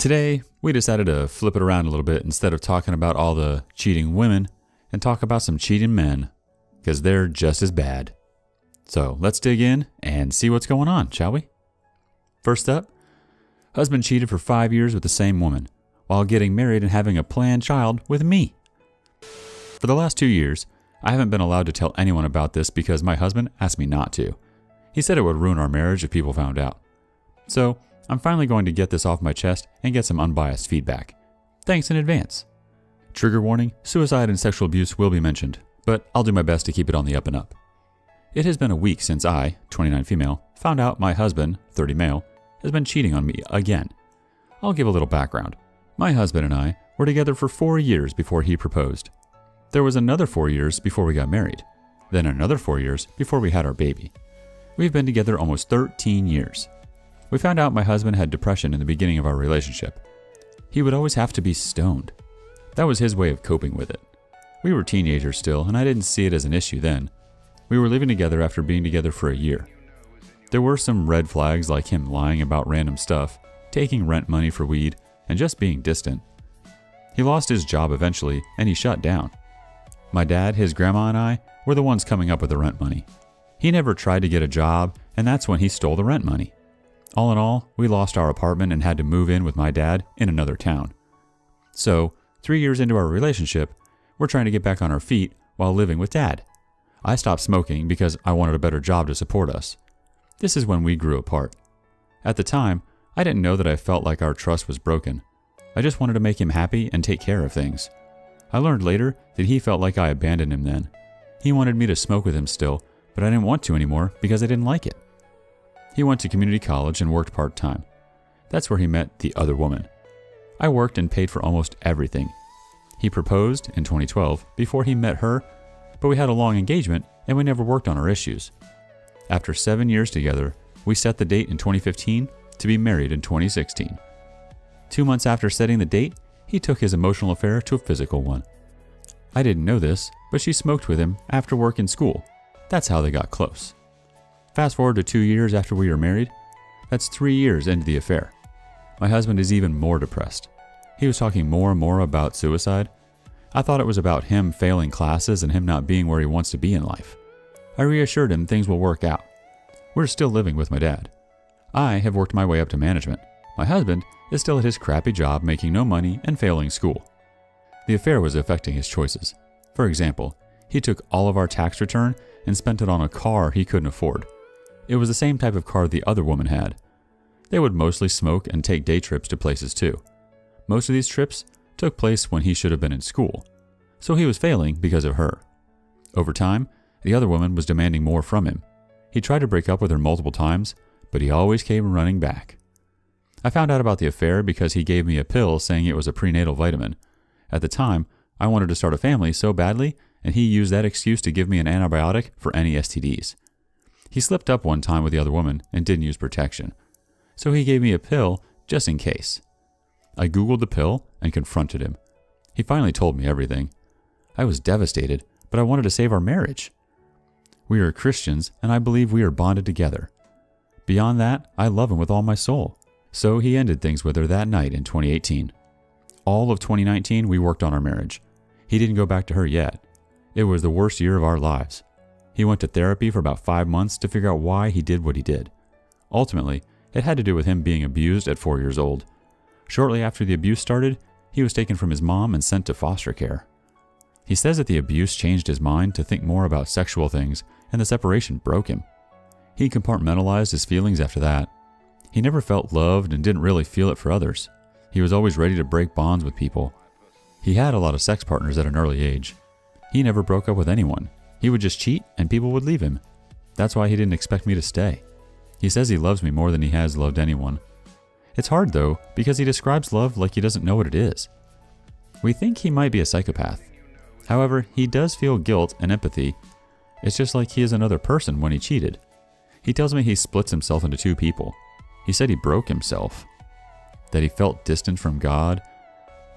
Today, we decided to flip it around a little bit instead of talking about all the cheating women and talk about some cheating men, because they're just as bad. So let's dig in and see what's going on, shall we? First up, husband cheated for 5 years with the same woman while getting married and having a planned child with me. For the last 2 years, I haven't been allowed to tell anyone about this because my husband asked me not to. He said it would ruin our marriage if people found out. So I'm finally going to get this off my chest and get some unbiased feedback. Thanks in advance. Trigger warning, suicide and sexual abuse will be mentioned, but I'll do my best to keep it on the up and up. It has been a week since I, 29 female, found out my husband, 30 male, has been cheating on me again. I'll give a little background. My husband and I were together for 4 years before he proposed. There was another 4 years before we got married. Then another 4 years before we had our baby. We've been together almost 13 years. We found out my husband had depression in the beginning of our relationship. He would always have to be stoned. That was his way of coping with it. We were teenagers still, and I didn't see it as an issue then. We were living together after being together for a year. There were some red flags like him lying about random stuff, taking rent money for weed, and just being distant. He lost his job eventually, and he shut down. My dad, his grandma, and I were the ones coming up with the rent money. He never tried to get a job, and that's when he stole the rent money. All in all, we lost our apartment and had to move in with my dad in another town. So, 3 years into our relationship, we're trying to get back on our feet while living with Dad. I stopped smoking because I wanted a better job to support us. This is when we grew apart. At the time, I didn't know that I felt like our trust was broken. I just wanted to make him happy and take care of things. I learned later that he felt like I abandoned him then. He wanted me to smoke with him still, but I didn't want to anymore because I didn't like it. He went to community college and worked part-time. That's where he met the other woman. I worked and paid for almost everything. He proposed in 2012 before he met her, but we had a long engagement and we never worked on our issues. After 7 years together, we set the date in 2015 to be married in 2016. 2 months after setting the date, he took his emotional affair to a physical one. I didn't know this, but she smoked with him after work in school. That's how they got close. Fast forward to 2 years after we were married. That's 3 years into the affair. My husband is even more depressed. He was talking more and more about suicide. I thought it was about him failing classes and him not being where he wants to be in life. I reassured him things will work out. We're still living with my dad. I have worked my way up to management. My husband is still at his crappy job making no money and failing school. The affair was affecting his choices. For example, he took all of our tax return and spent it on a car he couldn't afford. It was the same type of car the other woman had. They would mostly smoke and take day trips to places too. Most of these trips took place when he should have been in school, so he was failing because of her. Over time, the other woman was demanding more from him. He tried to break up with her multiple times, but he always came running back. I found out about the affair because he gave me a pill saying it was a prenatal vitamin. At the time, I wanted to start a family so badly, and he used that excuse to give me an antibiotic for any STDs. He slipped up one time with the other woman and didn't use protection, so he gave me a pill just in case. I Googled the pill and confronted him. He finally told me everything. I was devastated, but I wanted to save our marriage. We are Christians, and I believe we are bonded together. Beyond that, I love him with all my soul. So he ended things with her that night in 2018. All of 2019, we worked on our marriage. He didn't go back to her yet. It was the worst year of our lives. He went to therapy for about 5 months to figure out why he did what he did. Ultimately, it had to do with him being abused at 4 years old. Shortly after the abuse started, he was taken from his mom and sent to foster care. He says that the abuse changed his mind to think more about sexual things, and the separation broke him. He compartmentalized his feelings after that. He never felt loved and didn't really feel it for others. He was always ready to break bonds with people. He had a lot of sex partners at an early age. He never broke up with anyone. He would just cheat and people would leave him. That's why he didn't expect me to stay. He says he loves me more than he has loved anyone. It's hard though, because he describes love like he doesn't know what it is. We think he might be a psychopath. However, he does feel guilt and empathy. It's just like he is another person when he cheated. He tells me he splits himself into 2 people. He said he broke himself, that he felt distant from God,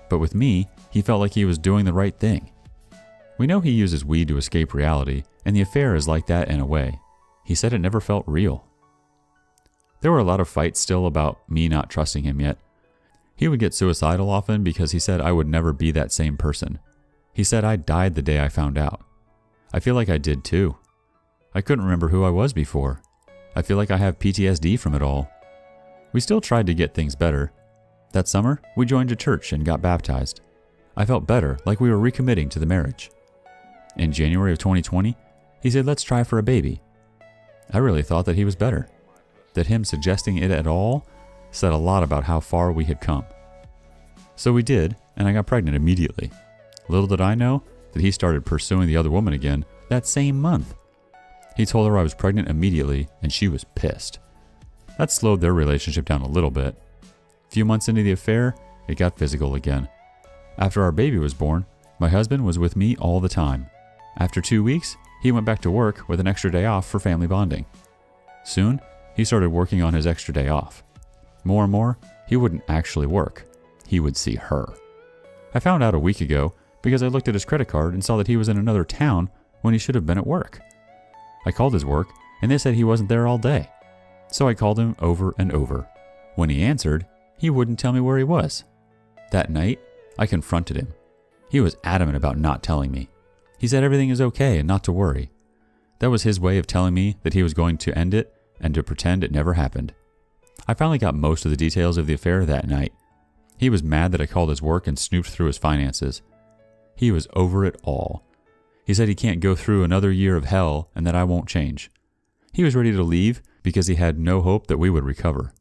but with me, he felt like he was doing the right thing. We know he uses weed to escape reality, and the affair is like that in a way. He said it never felt real. There were a lot of fights still about me not trusting him yet. He would get suicidal often because he said I would never be that same person. He said I died the day I found out. I feel like I did too. I couldn't remember who I was before. I feel like I have PTSD from it all. We still tried to get things better. That summer, we joined a church and got baptized. I felt better, like we were recommitting to the marriage. In January of 2020, he said let's try for a baby. I really thought that he was better. That him suggesting it at all said a lot about how far we had come. So we did, and I got pregnant immediately. Little did I know that he started pursuing the other woman again that same month. He told her I was pregnant immediately, and she was pissed. That slowed their relationship down a little bit. A few months into the affair, it got physical again. After our baby was born, my husband was with me all the time. After 2 weeks, he went back to work with an extra day off for family bonding. Soon, he started working on his extra day off. More and more, he wouldn't actually work. He would see her. I found out a week ago because I looked at his credit card and saw that he was in another town when he should have been at work. I called his work, and they said he wasn't there all day. So I called him over and over. When he answered, he wouldn't tell me where he was. That night, I confronted him. He was adamant about not telling me. He said everything is okay and not to worry. That was his way of telling me that he was going to end it and to pretend it never happened. I finally got most of the details of the affair that night. He was mad that I called his work and snooped through his finances. He was over it all. He said he can't go through another year of hell and that I won't change. He was ready to leave because he had no hope that we would recover.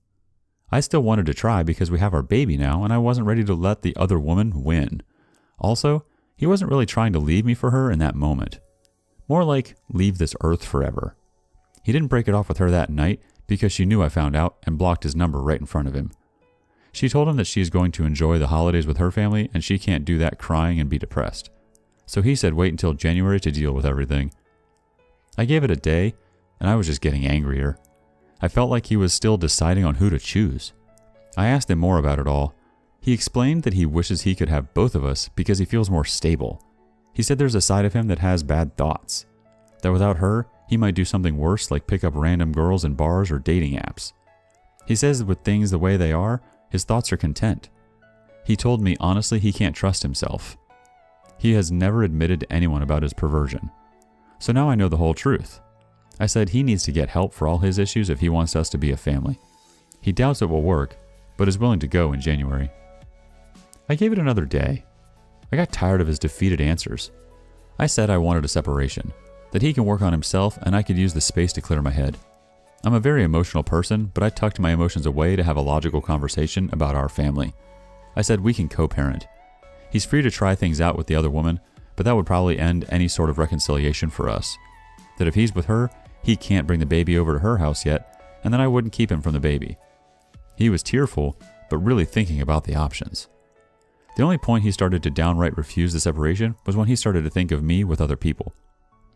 I still wanted to try because we have our baby now and I wasn't ready to let the other woman win. Also, he wasn't really trying to leave me for her in that moment. More like leave this earth forever. He didn't break it off with her that night because she knew I found out and blocked his number right in front of him. She told him that she's going to enjoy the holidays with her family and she can't do that crying and be depressed. So he said wait until January to deal with everything. I gave it a day and I was just getting angrier. I felt like he was still deciding on who to choose. I asked him more about it all. He explained that he wishes he could have both of us because he feels more stable. He said there's a side of him that has bad thoughts. That without her, he might do something worse like pick up random girls in bars or dating apps. He says that with things the way they are, his thoughts are content. He told me honestly he can't trust himself. He has never admitted to anyone about his perversion. So now I know the whole truth. I said he needs to get help for all his issues if he wants us to be a family. He doubts it will work, but is willing to go in January. I gave it another day. I got tired of his defeated answers. I said I wanted a separation, that he can work on himself and I could use the space to clear my head. I'm a very emotional person, but I tucked my emotions away to have a logical conversation about our family. I said we can co-parent. He's free to try things out with the other woman, but that would probably end any sort of reconciliation for us. That if he's with her, he can't bring the baby over to her house yet, and then I wouldn't keep him from the baby. He was tearful, but really thinking about the options. The only point he started to downright refuse the separation was when he started to think of me with other people.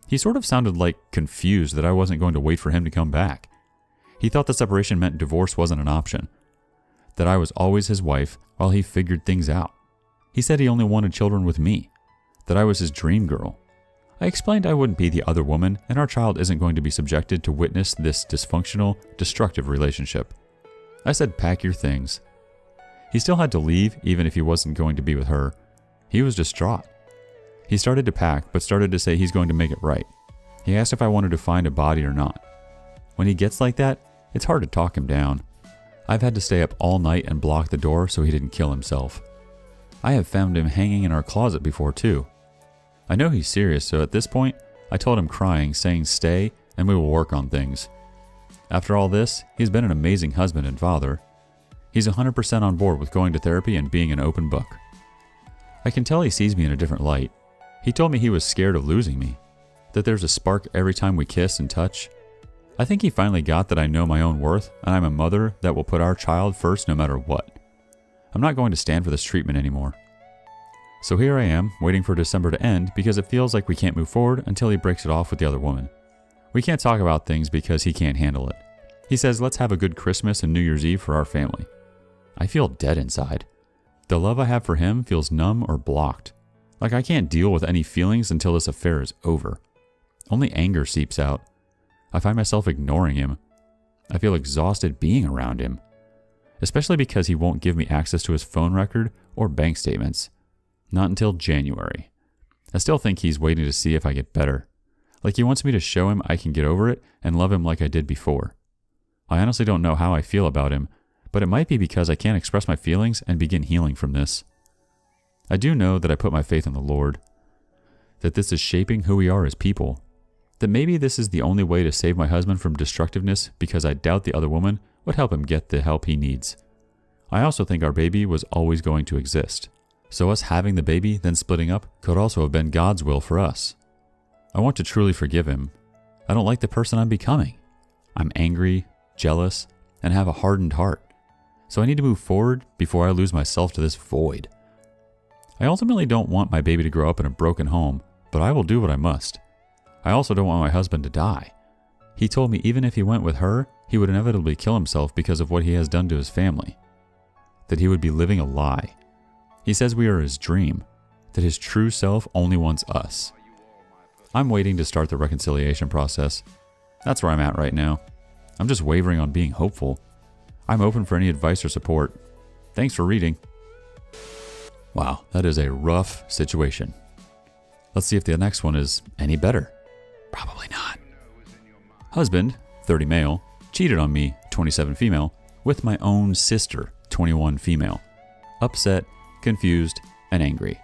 He sort of sounded like confused that I wasn't going to wait for him to come back. He thought the separation meant divorce wasn't an option. That I was always his wife while he figured things out. He said he only wanted children with me. That I was his dream girl. I explained I wouldn't be the other woman and our child isn't going to be subjected to witness this dysfunctional, destructive relationship. I said pack your things. He still had to leave even if he wasn't going to be with her. He was distraught. He started to pack but started to say he's going to make it right. He asked if I wanted to find a body or not. When he gets like that, it's hard to talk him down. I've had to stay up all night and block the door so he didn't kill himself. I have found him hanging in our closet before too. I know he's serious, so at this point, I told him crying, saying stay and we will work on things. After all this, he's been an amazing husband and father. He's 100% on board with going to therapy and being an open book. I can tell he sees me in a different light. He told me he was scared of losing me, that there's a spark every time we kiss and touch. I think he finally got that I know my own worth and I'm a mother that will put our child first no matter what. I'm not going to stand for this treatment anymore. So here I am, waiting for December to end because it feels like we can't move forward until he breaks it off with the other woman. We can't talk about things because he can't handle it. He says let's have a good Christmas and New Year's Eve for our family. I feel dead inside. The love I have for him feels numb or blocked. Like I can't deal with any feelings until this affair is over. Only anger seeps out. I find myself ignoring him. I feel exhausted being around him. especially because he won't give me access to his phone record or bank statements. Not until January. I still think he's waiting to see if I get better. Like he wants me to show him I can get over it and love him like I did before. I honestly don't know how I feel about him, but it might be because I can't express my feelings and begin healing from this. I do know that I put my faith in the Lord, that this is shaping who we are as people, that maybe this is the only way to save my husband from destructiveness because I doubt the other woman would help him get the help he needs. I also think our baby was always going to exist, so us having the baby then splitting up could also have been God's will for us. I want to truly forgive him. I don't like the person I'm becoming. I'm angry, jealous, and have a hardened heart. So I need to move forward before I lose myself to this void. I ultimately don't want my baby to grow up in a broken home, but I will do what I must. I also don't want my husband to die. He told me even if he went with her, he would inevitably kill himself because of what he has done to his family. That he would be living a lie. He says we are his dream, that his true self only wants us. I'm waiting to start the reconciliation process. That's where I'm at right now. I'm just wavering on being hopeful. I'm open for any advice or support. Thanks for reading. Wow, that is a rough situation. Let's see if the next one is any better. Probably not. Husband, 30 male, cheated on me, 27 female, with my own sister, 21 female. Upset, confused, and angry.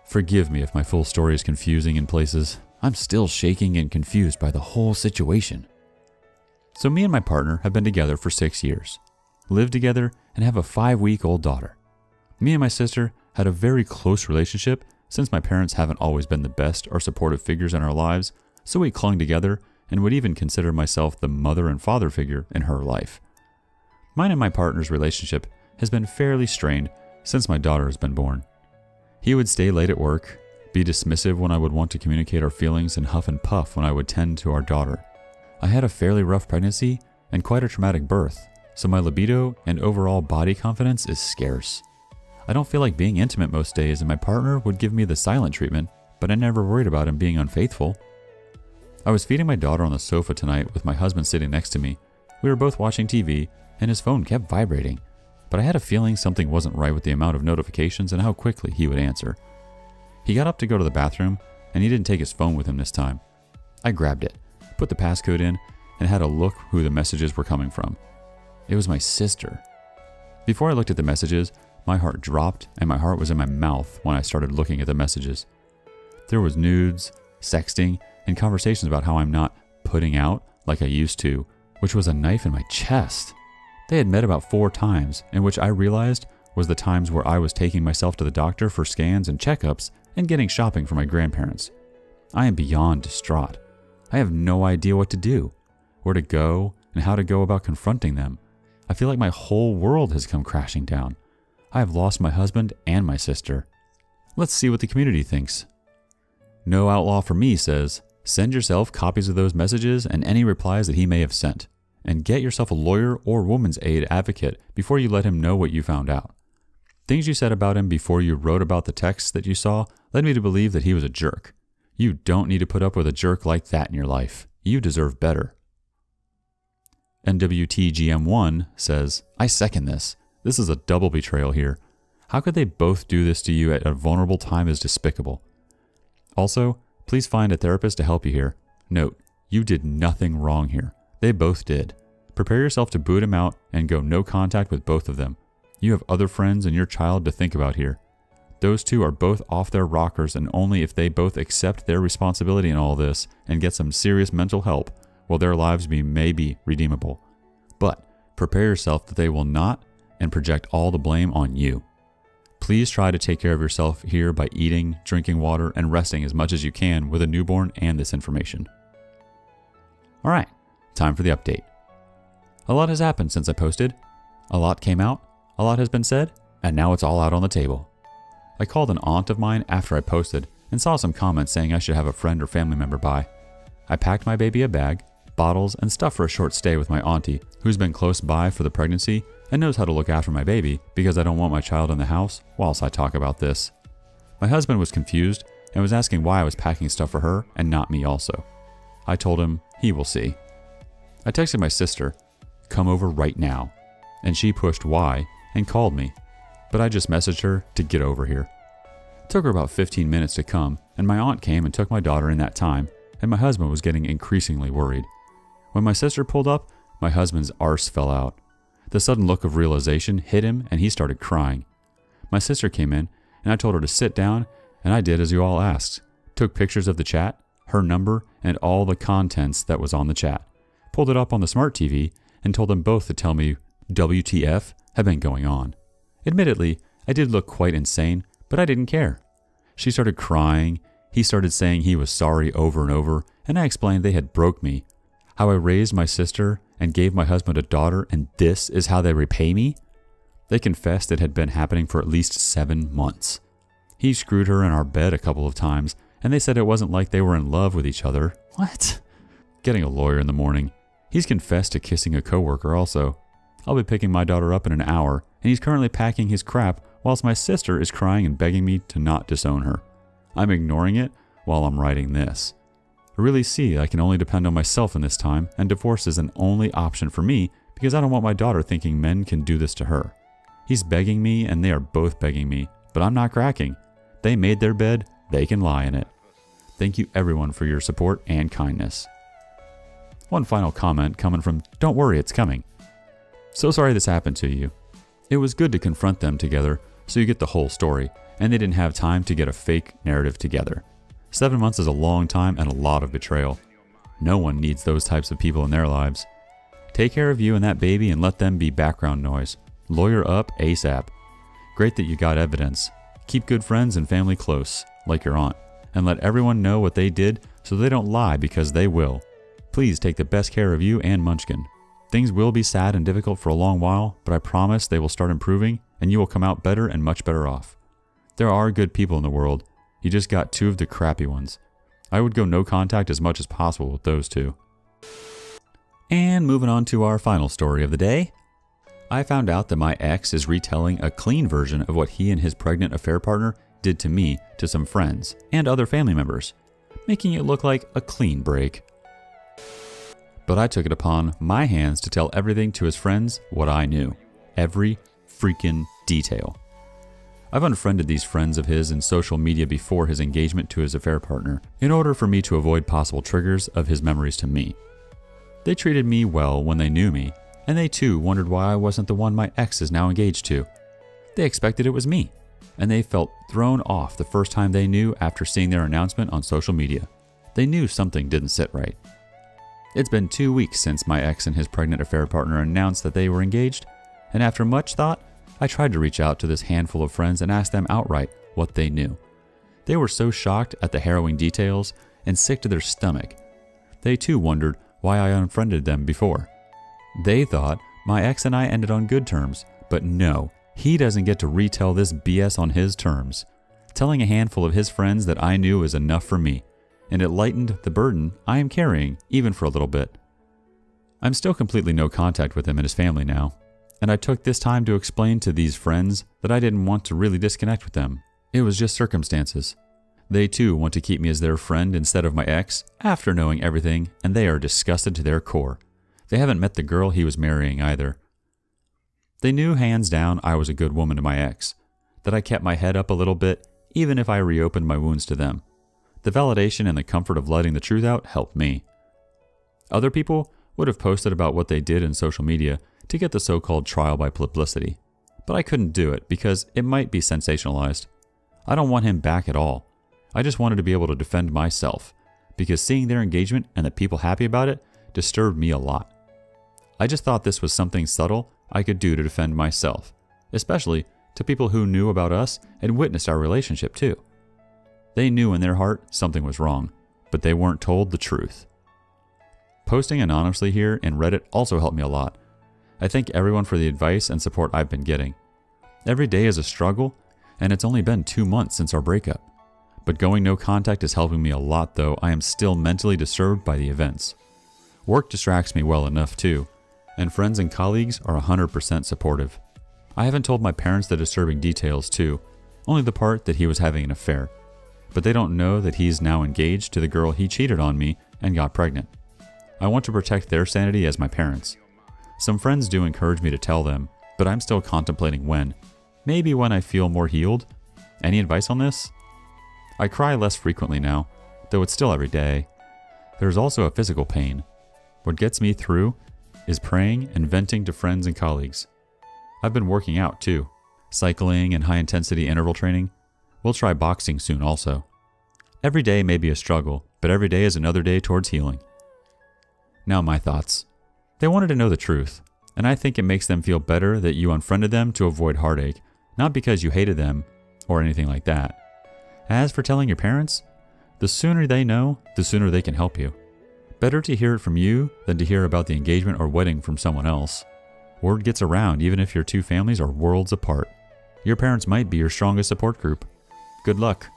Forgive me if my full story is confusing in places. I'm still shaking and confused by the whole situation. So me and my partner have been together for 6 years, live together, and have a 5-week-old daughter. Me and my sister had a very close relationship since my parents haven't always been the best or supportive figures in our lives, so we clung together and would even consider myself the mother and father figure in her life. Mine and my partner's relationship has been fairly strained since my daughter has been born. He would stay late at work, be dismissive when I would want to communicate our feelings, and huff and puff when I would tend to our daughter. I had a fairly rough pregnancy and quite a traumatic birth, so my libido and overall body confidence is scarce. I don't feel like being intimate most days, and my partner would give me the silent treatment, but I never worried about him being unfaithful. I was feeding my daughter on the sofa tonight with my husband sitting next to me. We were both watching TV, and his phone kept vibrating, but I had a feeling something wasn't right with the amount of notifications and how quickly he would answer. He got up to go to the bathroom, and he didn't take his phone with him this time. I grabbed it, put the passcode in, and had a look who the messages were coming from. It was my sister. Before I looked at the messages, my heart dropped and my heart was in my mouth when I started looking at the messages. There was nudes, sexting, and conversations about how I'm not putting out like I used to, which was a knife in my chest. They had met about 4 times, in which I realized was the times where I was taking myself to the doctor for scans and checkups and getting shopping for my grandparents. I am beyond distraught. I have no idea what to do, where to go, and how to go about confronting them. I feel like my whole world has come crashing down. I have lost my husband and my sister. Let's see what the community thinks. No Outlaw for Me says, send yourself copies of those messages and any replies that he may have sent, and get yourself a lawyer or woman's aid advocate before you let him know what you found out. Things you said about him before you wrote about the texts that you saw led me to believe that he was a jerk. You don't need to put up with a jerk like that in your life. You deserve better. NWTGM1 says, I second this. This is a double betrayal here. How could they both do this to you at a vulnerable time is despicable. Also, please find a therapist to help you here. Note, you did nothing wrong here. They both did. Prepare yourself to boot him out and go no contact with both of them. You have other friends and your child to think about here. Those two are both off their rockers, and only if they both accept their responsibility in all this and get some serious mental help will their lives may be redeemable. But prepare yourself that they will not and project all the blame on you. Please try to take care of yourself here by eating, drinking water, and resting as much as you can with a newborn and this information. Alright, time for the update. A lot has happened since I posted. A lot came out, a lot has been said, and now it's all out on the table. I called an aunt of mine after I posted and saw some comments saying I should have a friend or family member by. I packed my baby a bag, bottles, and stuff for a short stay with my auntie, who's been close by for the pregnancy and knows how to look after my baby because I don't want my child in the house whilst I talk about this. My husband was confused and was asking why I was packing stuff for her and not me also. I told him he will see. I texted my sister, come over right now. and she pushed Y and called me, but I just messaged her to get over here. It took her about 15 minutes to come, and my aunt came and took my daughter in that time, and my husband was getting increasingly worried. When my sister pulled up, my husband's arse fell out. The sudden look of realization hit him and he started crying. My sister came in and I told her to sit down, and I did as you all asked. Took pictures of the chat, her number, and all the contents that was on the chat. Pulled it up on the smart TV and told them both to tell me WTF had been going on. Admittedly, I did look quite insane, but I didn't care. She started crying, he started saying he was sorry over and over, and I explained they had broke me. How I raised my sister and gave my husband a daughter, and this is how they repay me? They confessed it had been happening for at least 7 months. He screwed her in our bed a couple of times, and they said it wasn't like they were in love with each other. What? Getting a lawyer in the morning. He's confessed to kissing a coworker also. I'll be picking my daughter up in an hour, and he's currently packing his crap whilst my sister is crying and begging me to not disown her. I'm ignoring it while I'm writing this. I really see I can only depend on myself in this time, and divorce is an only option for me because I don't want my daughter thinking men can do this to her. He's begging me and they are both begging me, but I'm not cracking. They made their bed, they can lie in it. Thank you everyone for your support and kindness. One final comment coming from Don't Worry It's Coming. So sorry this happened to you. It was good to confront them together so you get the whole story, and they didn't have time to get a fake narrative together. 7 months is a long time and a lot of betrayal. No one needs those types of people in their lives. Take care of you and that baby and let them be background noise. Lawyer up ASAP. Great that you got evidence. Keep good friends and family close, like your aunt, and let everyone know what they did so they don't lie because they will. Please take the best care of you and Munchkin. Things will be sad and difficult for a long while, but I promise they will start improving and you will come out better and much better off. There are good people in the world. You just got 2 of the crappy ones. I would go no contact as much as possible with those 2. And moving on to our final story of the day. I found out that my ex is retelling a clean version of what he and his pregnant affair partner did to me to some friends and other family members, making it look like a clean break. But I took it upon my hands to tell everything to his friends what I knew. Every freaking detail. I've unfriended these friends of his in social media before his engagement to his affair partner in order for me to avoid possible triggers of his memories to me. They treated me well when they knew me, and they too wondered why I wasn't the one my ex is now engaged to. They expected it was me, and they felt thrown off the first time they knew after seeing their announcement on social media. They knew something didn't sit right. It's been 2 weeks since my ex and his pregnant affair partner announced that they were engaged, and after much thought, I tried to reach out to this handful of friends and ask them outright what they knew. They were so shocked at the harrowing details and sick to their stomach. They too wondered why I unfriended them before. They thought my ex and I ended on good terms, but no, he doesn't get to retell this BS on his terms. Telling a handful of his friends that I knew is enough for me, and it lightened the burden I am carrying even for a little bit. I'm still completely no contact with him and his family now. And I took this time to explain to these friends that I didn't want to really disconnect with them. It was just circumstances. They too want to keep me as their friend instead of my ex after knowing everything, and they are disgusted to their core. They haven't met the girl he was marrying either. They knew hands down I was a good woman to my ex, that I kept my head up a little bit even if I reopened my wounds to them. The validation and the comfort of letting the truth out helped me. Other people would have posted about what they did in social media to get the so-called trial by publicity, but I couldn't do it because it might be sensationalized. I don't want him back at all. I just wanted to be able to defend myself, because seeing their engagement and the people happy about it disturbed me a lot. I just thought this was something subtle I could do to defend myself, especially to people who knew about us and witnessed our relationship too. They knew in their heart something was wrong, but they weren't told the truth. Posting anonymously here in Reddit also helped me a lot. I thank everyone for the advice and support I've been getting. Every day is a struggle, and it's only been 2 months since our breakup. But going no contact is helping me a lot, though I am still mentally disturbed by the events. Work distracts me well enough too, and friends and colleagues are 100% supportive. I haven't told my parents the disturbing details too, only the part that he was having an affair. But they don't know that he's now engaged to the girl he cheated on me and got pregnant. I want to protect their sanity as my parents. Some friends do encourage me to tell them, but I'm still contemplating when. Maybe when I feel more healed. Any advice on this? I cry less frequently now, though it's still every day. There's also a physical pain. What gets me through is praying and venting to friends and colleagues. I've been working out too. Cycling and high-intensity interval training. We'll try boxing soon also. Every day may be a struggle, but every day is another day towards healing. Now my thoughts. They wanted to know the truth, and I think it makes them feel better that you unfriended them to avoid heartache, not because you hated them or anything like that. As for telling your parents, the sooner they know, the sooner they can help you. Better to hear it from you than to hear about the engagement or wedding from someone else. Word gets around even if your two families are worlds apart. Your parents might be your strongest support group. Good luck.